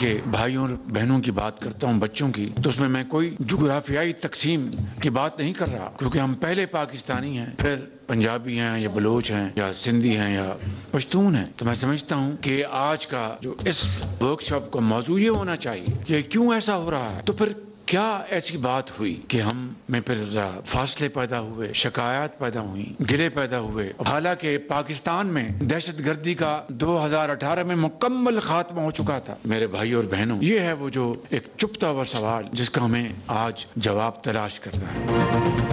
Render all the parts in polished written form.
उनके भाइयों और बहनों की बात करता हूँ, बच्चों की, तो उसमें मैं कोई जुग्राफियाई तकसीम की बात नहीं कर रहा, क्योंकि हम पहले पाकिस्तानी हैं, फिर पंजाबी हैं या बलोच हैं या सिंधी हैं या पश्तून हैं। तो मैं समझता हूँ कि आज का जो इस वर्कशॉप का मौजू ये होना चाहिए कि क्यों ऐसा हो रहा है। तो फिर क्या ऐसी बात हुई कि हम में फिर फासले पैदा हुए, शिकायत पैदा हुई, गिले पैदा हुए। हालांकि पाकिस्तान में दहशतगर्दी का 2018 में मुकम्मल खात्मा हो चुका था। मेरे भाई और बहनों, ये है वो जो एक चुपता हुआ सवाल जिसका हमें आज जवाब तलाश करना है।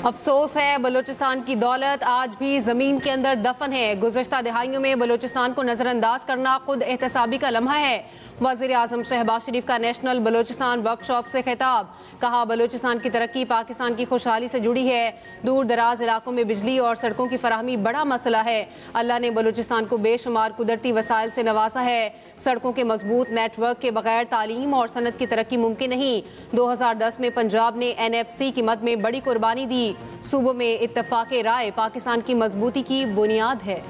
अफसोस है, बलूचिस्तान की दौलत आज भी जमीन के अंदर दफन है। गुज़श्ता दिहाइयों में बलूचिस्तान को नजरअंदाज करना खुद एहतसाबी का लम्हा है। वज़ीर आज़म शहबाज शरीफ का नेशनल बलूचिस्तान वर्कशॉप से खिताब, कहा बलूचिस्तान की तरक्की पाकिस्तान की खुशहाली से जुड़ी है। दूर दराज इलाकों में बिजली और सड़कों की फराहमी बड़ा मसला है। अल्लाह ने बलूचिस्तान को बेशुमार कुदरती वसाइल से नवाजा है। सड़कों के मजबूत नेटवर्क के बगैर तालीम और सनत की तरक्की मुमकिन नहीं। 2010 में पंजाब ने NFC की मद में बड़ी कुर्बानी दी। सूबों में इत्तफाक राय पाकिस्तान की मजबूती की बुनियाद है।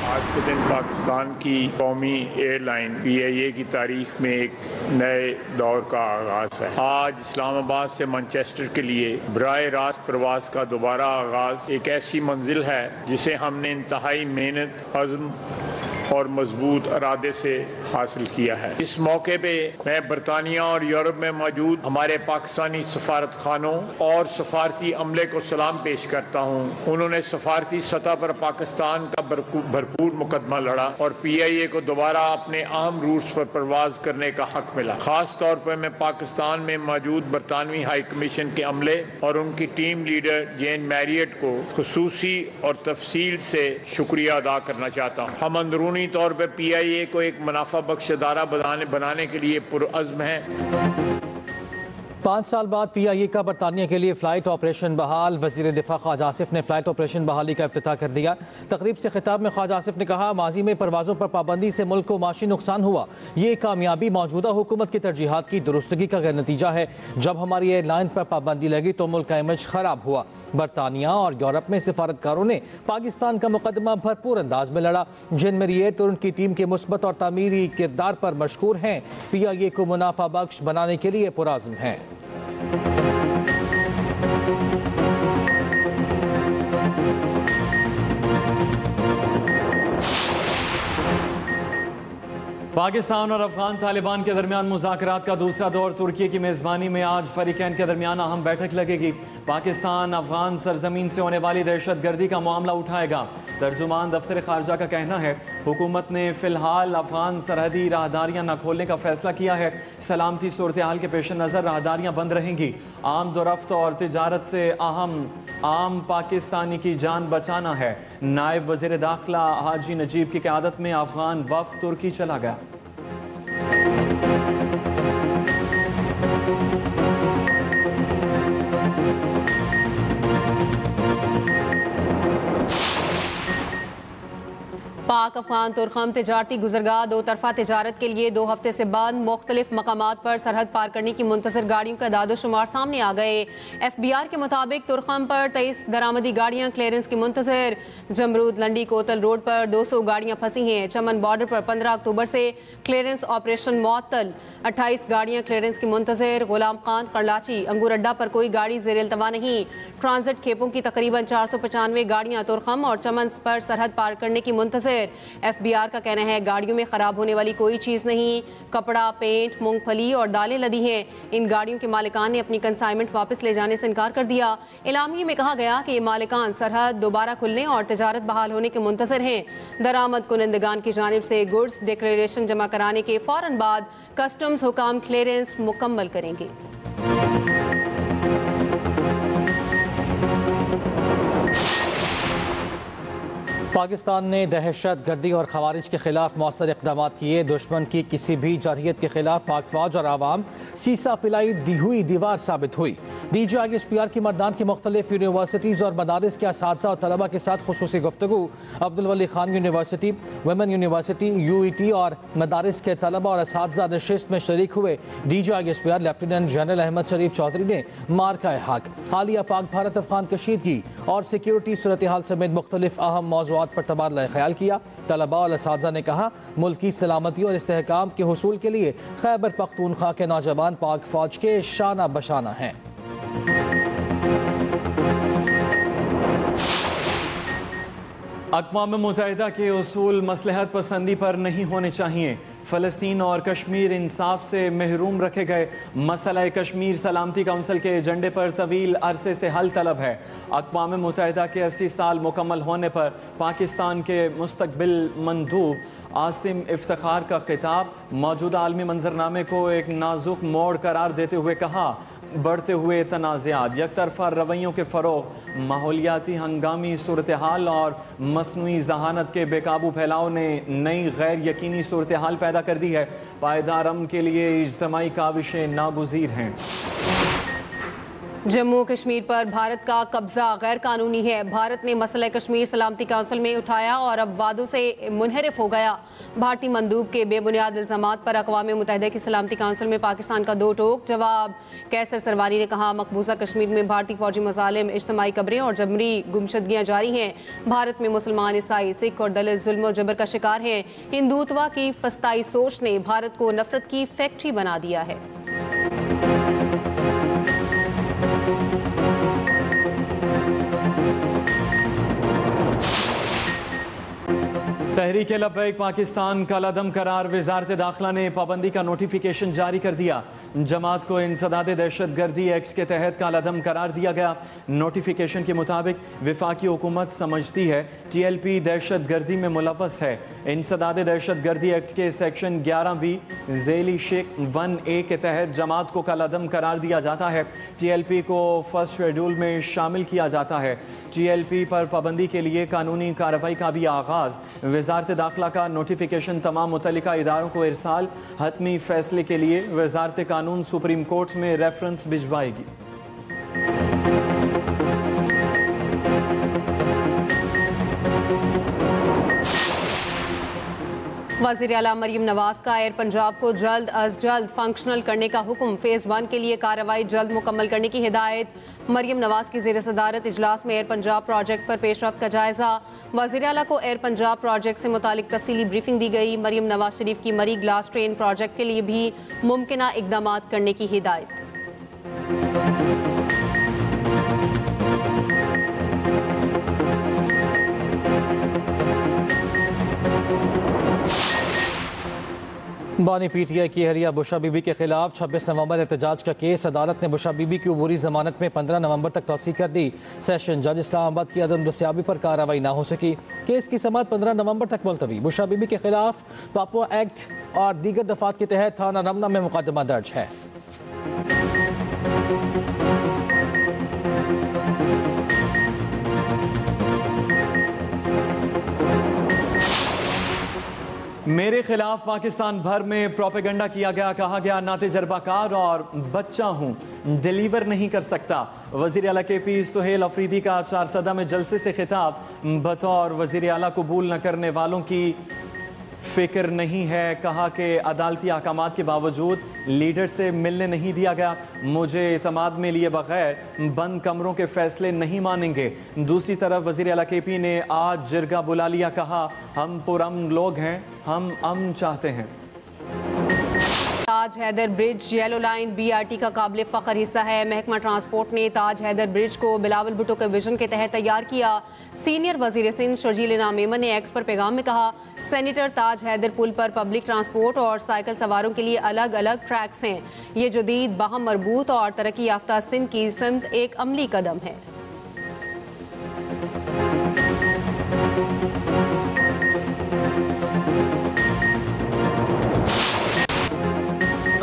आज के दिन पाकिस्तान की कौमी एयरलाइन PIA की तारीख में एक नए दौर का आगाज है। आज इस्लामाबाद से मैनचेस्टर के लिए बराह रास्त प्रवास का दोबारा आगाज एक ऐसी मंजिल है जिसे हमने इंतहाई मेहनत, अज़्म और मजबूत इरादे से हासिल किया है। इस मौके पे मैं बरतानिया और यूरोप में मौजूद हमारे पाकिस्तानी सफारत खानों और सफारती अमले को सलाम पेश करता हूँ। उन्होंने सफारती सतह पर पाकिस्तान का भरपूर मुकदमा लड़ा और PIA को दोबारा अपने अहम रूट्स पर परवाज करने का हक मिला। खास तौर पर मैं पाकिस्तान में मौजूद बरतानवी हाई कमीशन के अमले और उनकी टीम लीडर जेन मैरियट को खुसूसी और तफसील से शुक्रिया अदा करना चाहता हूँ। हम अंदरूनी तौर पर PIA को एक मुनाफा बख्श इदारा बनाने के लिए पुरअज़्म हैं। 5 साल बाद PIA का बरतानिया के लिए फ़्लाइट ऑपरेशन बहाल। वज़ीर दिफ़ा ख्वाजा आसिफ ने फ़्लाइट ऑपरेशन बहाली का इफ्तिताह कर दिया। तकरीब से खिताब में ख्वाजा आसिफ ने कहा, माजी में परवाज़ों पर पाबंदी से मुल्क को माशी नुकसान हुआ। ये कामयाबी मौजूदा हुकूमत की तरजीहात की दुरुस्तगी का नतीजा है। जब हमारी एयरलाइन पर पाबंदी लगी तो मुल्क का इमेज ख़राब हुआ। बरतानिया और यूरोप में सफारतकारों ने पाकिस्तान का मुकदमा भरपूर अंदाज में लड़ा। जेन मैरियट और उनकी टीम के मुस्बत और तामीरी किरदार पर मशकूर हैं। PIA को मुनाफा बख्श बनाने के लिए पुरअज़्म हैं। पाकिस्तान और अफगान तालिबान के दरमियान मुज़ाकरात का दूसरा दौर तुर्की की मेज़बानी में आज फरीकैन के दरमियान अहम बैठक लगेगी। पाकिस्तान अफगान सरजमीन से होने वाली दहशतगर्दी का मामला उठाएगा। तर्जुमान दफ्तर खारजा का कहना है, हुकूमत ने फ़िलहाल अफगान सरहदी राहदारियाँ न खोलने का फैसला किया है। सलामती सूरत हाल के पेश नज़र राहदारियाँ बंद रहेंगी। आम दरफ्त और तिजारत से आम पाकिस्तानी की जान बचाना है। नायब वज़ीर दाखिला हाजी नजीब की क़यादत में अफगान वफ़द तुर्की चला गया। पाक अफगान तुर्खम तिजारती गुजरगाह दो तरफा तिजारत के लिए 2 हफ्ते से बंद। मुख्तलिफ मकामात पर सरहद पार करने की मुंतजर गाड़ियों का दादोशुमार सामने आ गए। FBR के मुताबिक तुर्खम पर 23 दरामदी गाड़ियां क्लियरेंस की मुंतजर। जमरूद लंडी कोतल रोड पर 200 गाड़ियां फंसी हैं। चमन बॉर्डर पर 15 अक्टूबर से क्लियरेंस ऑपरेशन मुअत्तल। 28 गाड़ियां क्लियरेंस की मुंतजर। गुलाम खान करलाची अंगूर अड्डा पर कोई गाड़ी ज़ेर इल्तवा नहीं। ट्रांजिट खेपों की तकरीबन 495 गाड़ियां तुर्खम और चमन पर सरहद पार करने की मुंतजर। FBR का कहना है, गाड़ियों में खराब होने वाली कोई चीज नहीं। कपड़ा, पेंट, मूंगफली और दालें लदी हैं। इन गाड़ियों के मालिकान ने अपनी कंसाइनमेंट वापस ले जाने से इनकार कर दिया। एलामिये में कहा गया कि ये मालिकान सरहद दोबारा खुलने और तिजारत बहाल होने के मुंतजर हैं। दरामद कुनंदगान की जानिब से गुड्स डिक्लेरेशन जमा कराने के फौरन बाद कस्टम्स हुकाम क्लियरेंस मुकम्मल करेंगे। पाकिस्तान ने दहशत गर्दी और खवारिज के खिलाफ मौसर इक़दाम किए। दुश्मन की किसी भी जरहियत के खिलाफ पाक फौज और आवाम सीसा पिलाई दी हुई दीवार साबित हुई। DGISPR की मर्दान की मुख्तलिफ यूनिवर्सिटीज़ और मदारिस के असातिज़ा और तलबा के साथ खुसूसी गुफ्तगू। Abdul Wali Khan university, women university, UET और मदारिस के तलबा और असातिज़ा नशिस्त में शरीक हुए। DGISPR लेफ्टिनेंट जनरल अहमद शरीफ चौधरी ने मार्का हक, हालिया पाक भारत अफगान कशीदगी और सिक्योरिटी सूरत हाल समेत मुख्तलिफ अहम मौज़ूआत पर तबादला ख्याल किया। तलबा और असातिज़ा ने कहा, मुल्क की सलामती और इस्तेहकाम के हुसूल के लिए खैबर पख्तूनख्वा के नौजवान पाक फौज के शाना बशाना हैं। अक़वाम मुत्तहिदा के उसूल मसलहत पसंदी पर नहीं होने चाहिए। फ़लस्तीन और कश्मीर इंसाफ से महरूम रखे गए। मसला कश्मीर सलामती काउंसिल के एजेंडे पर तवील अरसे से हल तलब है। अक़वाम मुत्तहिदा के 80 साल मुकम्मल होने पर पाकिस्तान के मुस्तक़बिल मंदूब आसिम इफ्तिखार का खिताब। मौजूदा आलमी मंजरनामे को एक नाजुक मोड़ करार देते हुए कहा, बढ़ते हुए तनाज़ात, यकतरफा रवैयों के फ़रोग़, माहौलियाती हंगामी सूरत हाल और मसनूई ज़हानत के बेकाबू फैलाव ने नई गैर यकीनी सूरत हाल पैदा कर दी है। पायदार अमन के लिए इज्तिमाई काविशें नागुज़ीर हैं। जम्मू कश्मीर पर भारत का कब्जा गैर कानूनी है। भारत ने मसला कश्मीर सलामती काउंसिल में उठाया और अब वादों से मुनहरिफ हो गया। भारतीय मंदूब के बेबुनियाद इल्ज़ामात पर अक़वाम मुत्तहिदा की सलामती काउंसिल में पाकिस्तान का दो टोक जवाब। कैसर सरवानी ने कहा, मकबूजा कश्मीर में भारतीय फौजी मज़ालिम, इज्तिमाई कब्रें और जबरी गुमशदगियाँ जारी हैं। भारत में मुसलमान, ईसाई, सिख और दलित जुल्म और जबर का शिकार हैं। हिंदुत्व की फस्ताई सोच ने भारत को नफरत की फैक्ट्री बना दिया है। तहरीक लब्बैक पाकिस्तान का कलअदम करार। वज़ारत दाखिला ने पाबंदी का नोटिफिकेशन जारी कर दिया। जमात को इंसदाद दहशत गर्दी एक्ट के तहत कलअदम करार दिया गया। नोटिफिकेशन के मुताबिक वफाकी हुकूमत समझती है TLP दहशत गर्दी में मुलव्वस है। इंसदाद दहशत गर्दी एक्ट के सेक्शन 11B ज़ैली शेख 1A के तहत जमात को कलअदम करार दिया जाता है। TLP को फर्स्ट शेड्यूल में शामिल किया जाता है। TLP पर पाबंदी के लिए कानूनी कार्रवाई का भी आगाज़। वज़ारत दाखिला का नोटिफिकेशन तमाम मुतल्लिका इदारों को इरसाल। हतमी फैसले के लिए वज़ारत कानून सुप्रीम कोर्ट में रेफरेंस भिजवाएगी। वज़ीर आला मरियम नवाज का एयर पंजाब को जल्द अज जल्द फंक्शनल करने का हुक्म। फ़ेज़ 1 के लिए कार्रवाई जल्द मुकम्मल करने की हिदायत। मरियम नवाज की ज़ेर सदारत इजलास में एयर पंजाब प्रोजेक्ट पर पेशरफ्त का जायज़ा। वज़ीर आला को एयर पंजाब प्रोजेक्ट से मुतालिक तफसीली ब्रीफिंग दी गई। मरियम नवाज शरीफ की मरी ग्लास ट्रेन प्रोजेक्ट के लिए भी मुमकिना इक़दाम करने की हिदायत। बानी PTI की अहलिया बुशा बीबी के खिलाफ 26 नवंबर एहतजाज का केस। अदालत ने बुशा बीबी की अबूरी जमानत में 15 नवंबर तक तौसीह कर दी। सेशन जज इस्लामाबाद की अदम दस्याबी पर कार्रवाई न हो सकी। केस की समाअत 15 नवंबर तक मुलतवी। बुशा बीबी के खिलाफ पापुआ एक्ट और दीगर दफात के तहत थाना रमना में मुकदमा दर्ज है। मेरे खिलाफ पाकिस्तान भर में प्रोपेगेंडा किया गया। कहा गया ना तजर्बाकार और बच्चा हूँ, डिलीवर नहीं कर सकता। वज़ीर आला KP सुहेल अफरीदी का चारसदा में जलसे से खिताब। बतौर वज़ीर आला कबूल न करने वालों की फिक्र नहीं है। कहा कि अदालती अहकामात के बावजूद लीडर से मिलने नहीं दिया गया। मुझे एतमाद में लिए बगैर बंद कमरों के फैसले नहीं मानेंगे। दूसरी तरफ वज़ीर आला KP ने आज जिरगा बुला लिया। कहा, हम पुरअमन लोग हैं, हम अमन चाहते हैं। Taj Haider bridge yellow line BRT का काबिल फ़ख्र हिस्सा है। महकमा ट्रांसपोर्ट ने ताज हैदर ब्रिज को बिलावल भुट्टो के विजन के तहत तैयार किया। सीनियर वज़ीर सिंध शर्जील इनाम मेमन ने एक्स पर पैगाम में कहा, सेनेटर ताज हैदर पुल पर पब्लिक ट्रांसपोर्ट और साइकिल सवारों के लिए अलग अलग ट्रैक्स हैं। ये जदीद, बाहम मरबूत और तरक्की याफ्ता सिंध की सिमत एक अमली कदम है।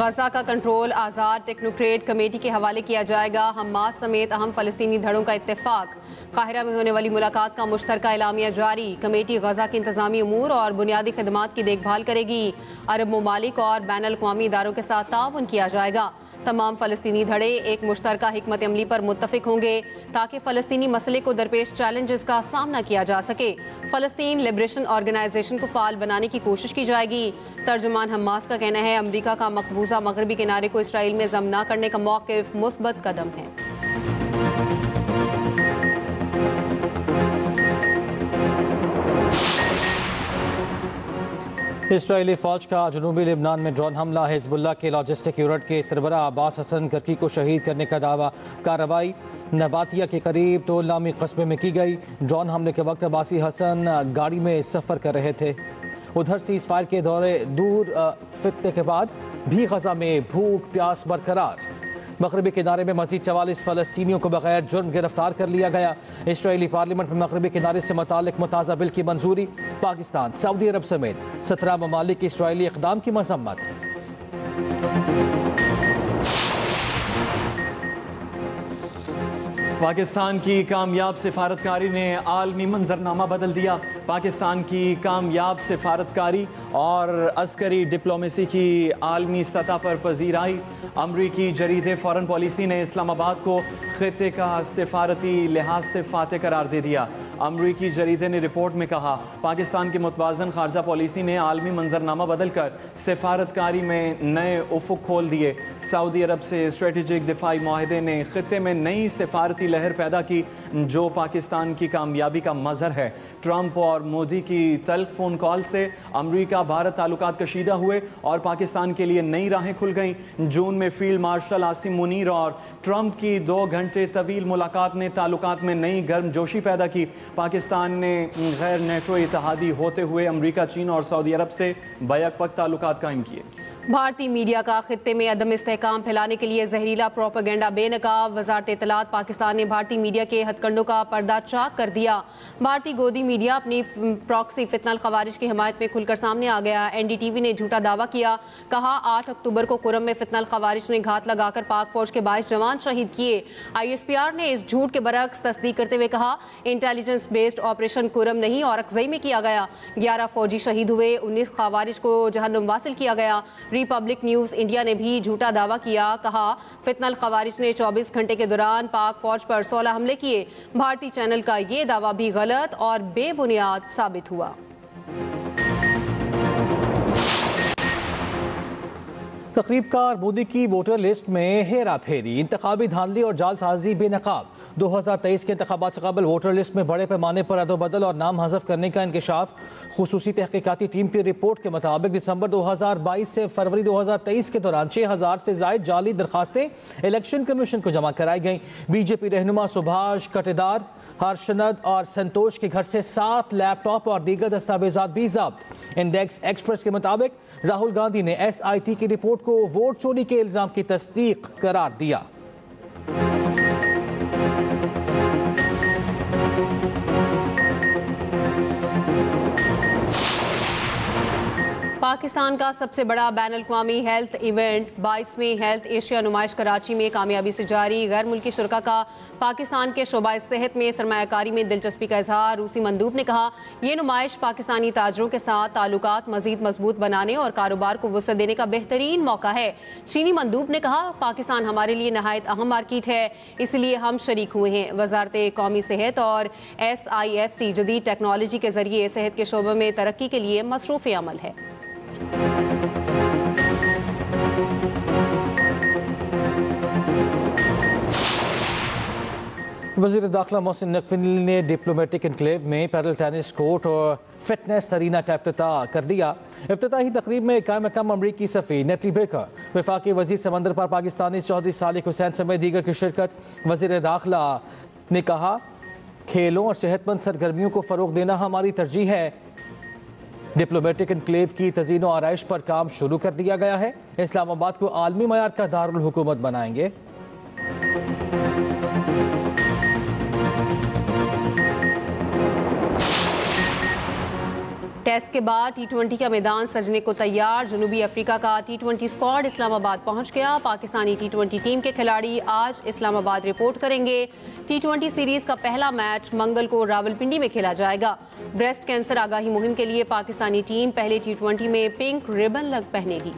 गजा का कंट्रोल आज़ाद टेक्नोक्रेट कमेटी के हवाले किया जाएगा। हमास समेत अहम फ़लस्तीनी धड़ों का इत्तेफाक। काहिरा में होने वाली मुलाकात का मुश्तरका एलामिया जारी। कमेटी गजा के इंतजामी उमूर और बुनियादी खदमात की देखभाल करेगी। अरब ममालिक और बैन अल-अक़वामी इदारों के साथ ताउन किया जाएगा। तमाम फ़लस्तीनी धड़े एक मुश्तरका हिकमत अमली पर मुत्तफ़िक होंगे ताकि फ़लस्तीनी मसले को दरपेश चैलेंजेस का सामना किया जा सके। फ़लस्तीन लिबरेशन ऑर्गेनाइजेशन को फ़ाल बनाने की कोशिश की जाएगी। तर्जुमान हमास का कहना है अमरीका का मकबूजा मगरबी किनारे को इसराइल में ज़म न करने का मौक़िफ़ मुस्बत कदम है। इसराइली फ़ौज का जनूबी लेबनान में ड्रोन हमला। हिज़्बुल्लाह के लॉजिस्टिक यूनिट के सरबराह अब्बास हसन करकी को शहीद करने का दावा। कार्रवाई नबातिया के करीब तोलनामी कस्बे में की गई। ड्रोन हमले के वक्त अब्बासी हसन गाड़ी में सफ़र कर रहे थे। उधर सीज़ फायर के दौरे दूर फितने के बाद भी गजा में भूख प्यास बरकरार। मगरबी किनारे में मज़ीद 44 फ़लस्तीनियों को बगैर जुर्म गिरफ्तार कर लिया गया। इसराइली पार्लियामेंट में मगरबी किनारे से मुतालिक मुताज़ा बिल की मंजूरी। पाकिस्तान, सऊदी अरब समेत 17 ममालिक की इसराइली इक़दाम की मज़म्मत। पाकिस्तान की कामयाब सिफारतकारी ने आलमी मंजरनामा बदल दिया। पाकिस्तान की कामयाब सिफारतकारी और अस्करी डिप्लोमेसी की आलमी सतह पर पजीराई। अमरीकी जरीदे फॉरेन पॉलिसी ने इस्लामाबाद को खित्ते का सिफारती लिहाज से फातह करार दे दिया। अमरीकी जरीदे ने रिपोर्ट में कहा पाकिस्तान की मुतवाज़न खारजा पॉलिसी ने आलमी मंजरनामा बदलकर सिफारतकारी में नए उफुक खोल दिए। सऊदी अरब से स्ट्रेटेजिक दिफाई माहदे ने खित्ते में नई सिफारती लहर पैदा की जो पाकिस्तान की कामयाबी का मज़हर है। ट्रंप और मोदी की तल्ख फ़ोन कॉल से अमरीका भारत ताल्लुकात कशीदा हुए और पाकिस्तान के लिए नई राहें खुल गईं। जून में फील्ड मार्शल आसिम मुनीर और ट्रंप की 2 घंटे तवील मुलाकात ने ताल्लुकात में नई गर्मजोशी पैदा की। पाकिस्तान ने गैर नेटो इत्तेहादी होते हुए अमरीका, चीन और सऊदी अरब से बैक वक्त ताल्लुकात कायम किए। भारतीय मीडिया का खित्ते में अदम इस्तेहकाम फैलाने के लिए जहरीला प्रोपेगेंडा बेनकाब। वजारत इत्तलात पाकिस्तान ने भारतीय मीडिया के हथकंडों का पर्दा चाक कर दिया। भारतीय गोदी मीडिया अपनी प्रॉक्सी फितनल खवारिज की हिमायत में खुलकर सामने आ गया। NDTV ने झूठा दावा किया। कहा 8 अक्टूबर को कुरम में फितनल खवारिज ने घात लगाकर पाक फौज के 22 जवान शहीद किए। ISPR ने इस झूठ के बरक्स तस्दीक करते हुए कहा इंटेलिजेंस बेस्ड ऑपरेशन कुरम नहीं और अक्सई में किया गया। 11 फौजी शहीद हुए, 19 खवारिज को जहन्नुम वासिल किया गया। रिपब्लिक न्यूज़ इंडिया ने भी झूठा दावा किया। कहा फितनल खवारिज ने 24 घंटे के दौरान पाक फौज पर 16 हमले किए। भारतीय चैनल का ये दावा भी गलत और बेबुनियाद साबित हुआ। तकरीब कार मोदी की वोटर लिस्ट में हेरा फेरी, इंतखाबी धांधली और जालसाजी बेनकाब। 2023 के इंतखाबात से कबल वोटर लिस्ट में बड़े पैमाने पर अदोबदल और नाम हज़फ करने का इंकशाफ। खुसूसी तहकीकाती टीम की रिपोर्ट के मुताबिक दिसंबर 2022 से फरवरी 2023 के दौरान 6000 से ज़ायद जाली दरखास्तें इलेक्शन कमीशन को जमा कराई गईं। बीजेपी रहनुमा सुभाष कटेदार, हर्षनद और संतोष के घर से 7 लैपटॉप और दीगर दस्तावेजात भी जब्त। इंडेक्स एक्सप्रेस के मुताबिक राहुल गांधी ने SIT की रिपोर्ट को वोट चोरी के इल्जाम की तस्दीक करार दिया। पाकिस्तान का सबसे बड़ा बैन अल-अक़वामी हेल्थ इवेंट 22वीं हेल्थ एशिया नुमाइश कराची में कामयाबी से जारी। गैर मुल्की शुरका का पाकिस्तान के शोबा सेहत में सरमायाकारी में दिलचस्पी का इजहार। रूसी मंदूब ने कहा यह नुमाइश पाकिस्तानी ताजरों के साथ ताल्लुकात मजीद मजबूत बनाने और कारोबार को वसअत देने का बेहतरीन मौका है। चीनी मंदूब ने कहा पाकिस्तान हमारे लिए नहायत अहम मार्केट है, इसलिए हम शरीक हुए हैं। वजारत कौमी सेहत और SIFC जदीद टेक्नोलॉजी के जरिए सेहत के शोबे में तरक्की के लिए मसरूफ़ अमल है। वज़ीर दाखिला मोहसिन नकवी ने डिप्लोमेटिक एनक्लेव में पैरल टेनिस कोर्ट और फिटनेस अरीना का इफ्तिताह कर दिया। इफ्तिताही तकरीब में कायम मकाम अमरीकी सफ़ी नेटली बेकर, वफाकी वज़ीर समंदर पर पाकिस्तानी चौधरी सालिक हुसैन समेत दीगर की शिरकत। वज़ीर दाखिला ने कहा खेलों और सेहतमंद सरगर्मियों को फ़रोग़ देना हमारी तरजीह है। डिप्लोमेटिक एनक्लेव की तज़ीन व आराइश पर काम शुरू कर दिया गया है। इस्लामाबाद को आलमी मयार का दारुल हुकूमत बनाएंगे। टेस्ट के बाद T20 का मैदान सजने को तैयार। जनूबी अफ्रीका का T20 स्क्वाड इस्लामाबाद पहुंच गया। पाकिस्तानी T20 टीम के खिलाड़ी आज इस्लामाबाद रिपोर्ट करेंगे। T20 सीरीज का पहला मैच मंगल को रावलपिंडी में खेला जाएगा। ब्रेस्ट कैंसर आगाही मुहिम के लिए पाकिस्तानी टीम पहले T20 में पिंक रिबन पहनेगी।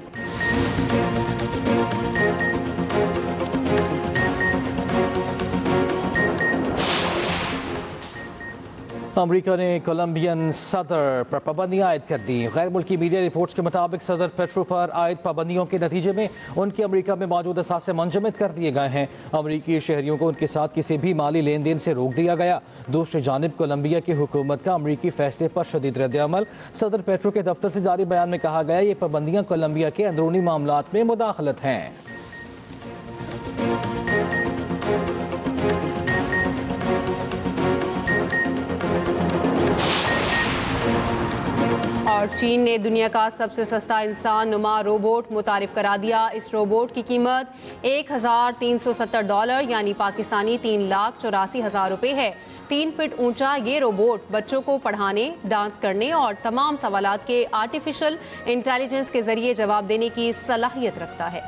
अमेरिका ने कोलंबियन सदर पर पाबंदियां आयद कर दी। गैर मुल्की मीडिया रिपोर्ट्स के मुताबिक सदर पेट्रो पर आयद पाबंदियों के नतीजे में उनके अमेरिका में मौजूद असासे मुंजमद कर दिए गए हैं। अमेरिकी शहरियों को उनके साथ किसी भी माली लेन देन से रोक दिया गया। दूसरी जानिब कोलंबिया की हुकूमत का अमेरिकी फैसले पर शदीद रद्द-ए-अमल। सदर पेट्रो के दफ्तर से जारी बयान में कहा गया ये पाबंदियां कोलंबिया के अंदरूनी मामलात में मुदाखलत हैं। और चीन ने दुनिया का सबसे सस्ता इंसान नुमा रोबोट मुतारिफ करा दिया। इस रोबोट की कीमत $1,370 यानी पाकिस्तानी 3,84,000 रुपये है। 3 फीट ऊंचा ये रोबोट बच्चों को पढ़ाने, डांस करने और तमाम सवालात के आर्टिफिशियल इंटेलिजेंस के जरिए जवाब देने की सलाहियत रखता है।